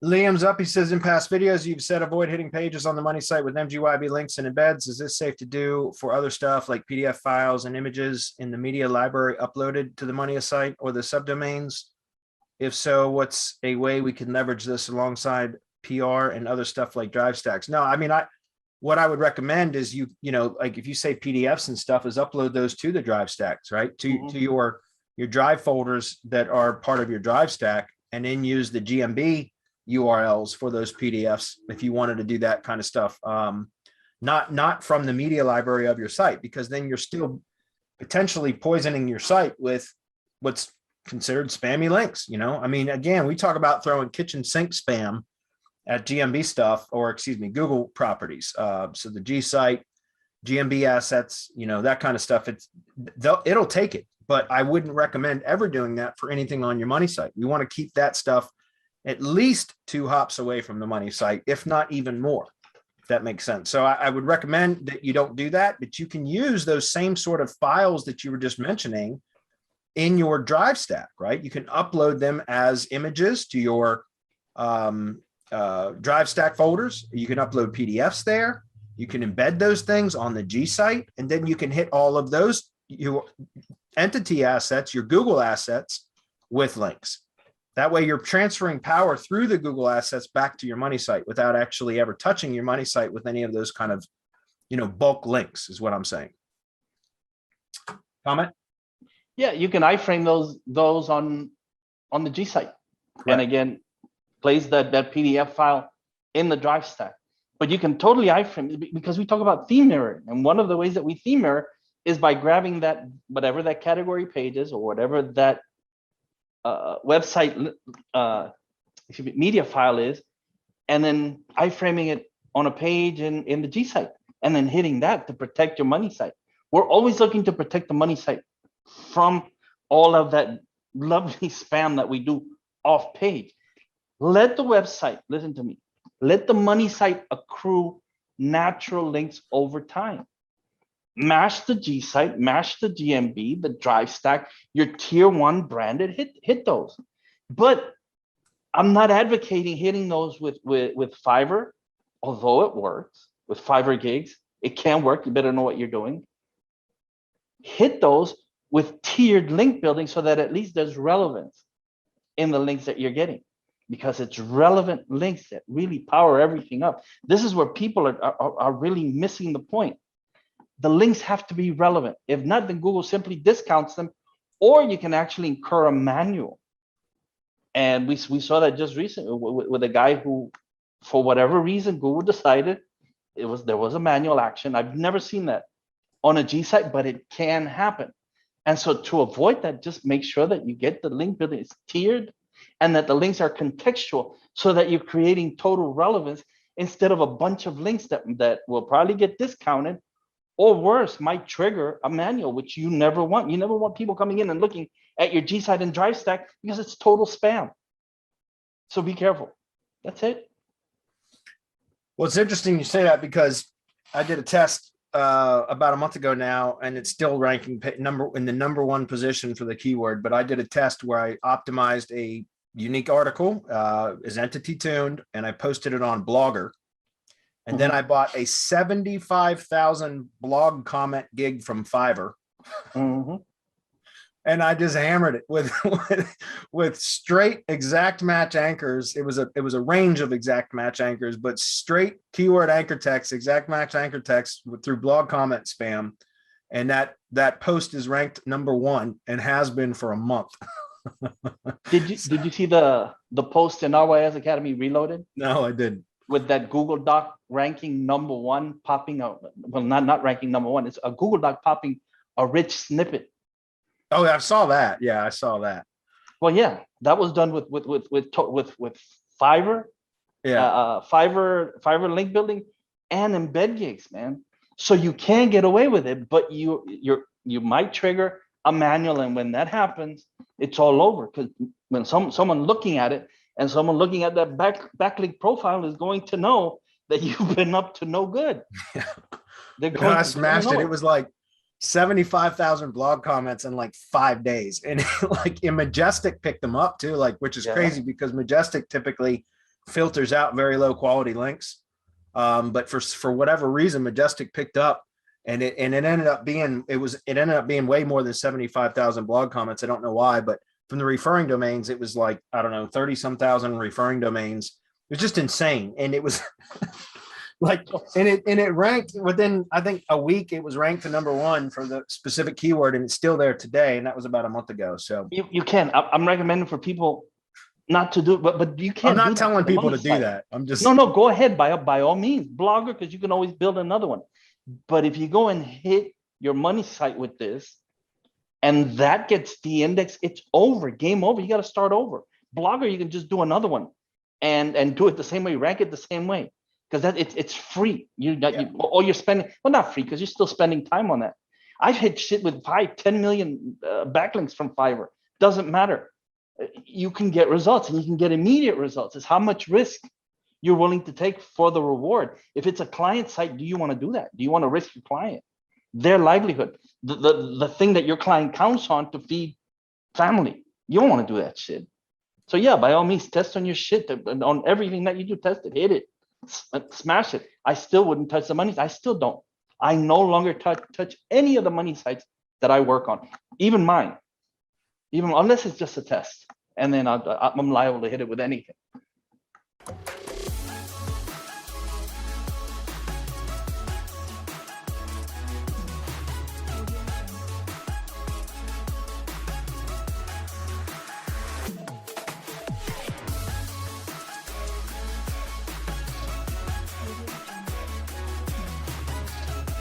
Liam's up. He says, in past videos, you've said avoid hitting pages on the money site with MGYB links and embeds. Is this safe to do for other stuff like PDF files and images in the media library uploaded to the money site or the subdomains? If so, what's a way we can leverage this alongside PR and other stuff like drive stacks? No, I mean, what I would recommend is like if you say PDFs and stuff, is upload those to the drive stacks, right? To your drive folders that are part of your drive stack, and then use the GMB URLs for those PDFs if you wanted to do that kind of stuff. Not from the media library of your site, because then you're still potentially poisoning your site with what's considered spammy links. I mean, again, we talk about throwing kitchen sink spam at GMB stuff, or excuse me, Google properties. So the G site, GMB assets, that kind of stuff, it'll take it, but I wouldn't recommend ever doing that for anything on your money site. You want to keep that stuff at least 2 hops away from the money site, if not even more, if that makes sense. So I would recommend that you don't do that, but you can use those same sort of files that you were just mentioning in your drive stack, right? You can upload them as images to your drive stack folders. You can upload PDFs there. You can embed those things on the G site, and then you can hit all of those, your entity assets, your Google assets, with links. That way you're transferring power through the Google assets back to your money site without actually ever touching your money site with any of those kind of, bulk links, is what I'm saying. Comment? Yeah, you can iframe those on the G site. Correct. And again, place that PDF file in the drive stack. But you can totally iframe it, because we talk about theme mirroring. And one of the ways that we theme mirror is by grabbing that, whatever that category page is, or whatever that website media file is, and then iframing it on a page in the G site, and then hitting that to protect your money site. We're always looking to protect the money site from all of that lovely spam that we do off page. Let the website, listen to me, let the money site accrue natural links over time. Mash the G site, mash the GMB, the drive stack, your tier 1 branded, hit those. But I'm not advocating hitting those with Fiverr, although it works with Fiverr gigs. It can work. You better know what you're doing. Hit those with tiered link building, so that at least there's relevance in the links that you're getting, because it's relevant links that really power everything up. This is where people are really missing the point. The links have to be relevant. If not, then Google simply discounts them, or you can actually incur a manual. And we saw that just recently with a guy who, for whatever reason, Google decided there was a manual action. I've never seen that on a G site, but it can happen. And so to avoid that, just make sure that you get the link building is tiered, and that the links are contextual, so that you're creating total relevance instead of a bunch of links that will probably get discounted, or worse, might trigger a manual, which you never want. You never want people coming in and looking at your G site and drive stack, because it's total spam. So be careful. That's it. Well, it's interesting you say that, because I did a test about a month ago now, and it's still ranking in the number 1 position for the keyword. But I did a test where I optimized a unique article, is entity tuned, and I posted it on Blogger. And then I bought a 75,000 blog comment gig from Fiverr. And I just hammered it with straight exact match anchors. It was a range of exact match anchors, but straight keyword anchor text, exact match anchor text through blog comment spam. And that post is ranked number 1 and has been for a month. Did you see the post in RYS Academy Reloaded? No, I didn't. With that Google Doc ranking number 1 popping out. Well, not ranking number 1. It's a Google Doc popping a rich snippet. Oh, I saw that. Yeah, I saw that. Well, yeah, that was done with Fiverr. Yeah, Fiverr link building and embed gigs, man. So you can get away with it, but you might trigger a manual, and when that happens, it's all over. Because when someone looking at it, and someone looking at that backlink profile is going to know that you've been up to no good. I smashed it. It was like 75,000 blog comments in like 5 days, and like Majestic picked them up too, like, which is crazy, because Majestic typically filters out very low quality links. But for whatever reason, Majestic picked up, and it ended up being way more than 75,000 blog comments. I don't know why, but from the referring domains, it was like, I don't know, 30 some thousand referring domains. It was just insane. And it was like, and it ranked within, I think, a week. It was ranked to #1 for the specific keyword, and it's still there today. And that was about a month ago. So you can. I'm recommending for people not to do it, but you can't. I'm not telling people to do that. I'm just no, go ahead by all means, Blogger, because you can always build another one. But if you go and hit your money site with this, and that gets de-indexed, it's over, game over. You got to start over. Blogger, you can just do another one, and do it the same way, rank it the same way, because it's free. Or you're spending, well, not free, because you're still spending time on that. I've hit shit with 5-10 million backlinks from Fiverr. Doesn't matter. You can get results, and you can get immediate results. It's how much risk you're willing to take for the reward. If it's a client site, do you want to do that? Do you want to risk your client, their livelihood, the thing that your client counts on to feed family? You don't want to do that shit. So yeah, by all means, test on your shit, on everything that you do. Test it, hit it, smash it. I still wouldn't touch the money. I still don't. I no longer touch any of the money sites that I work on, even mine, even unless it's just a test, and then I'm liable to hit it with anything.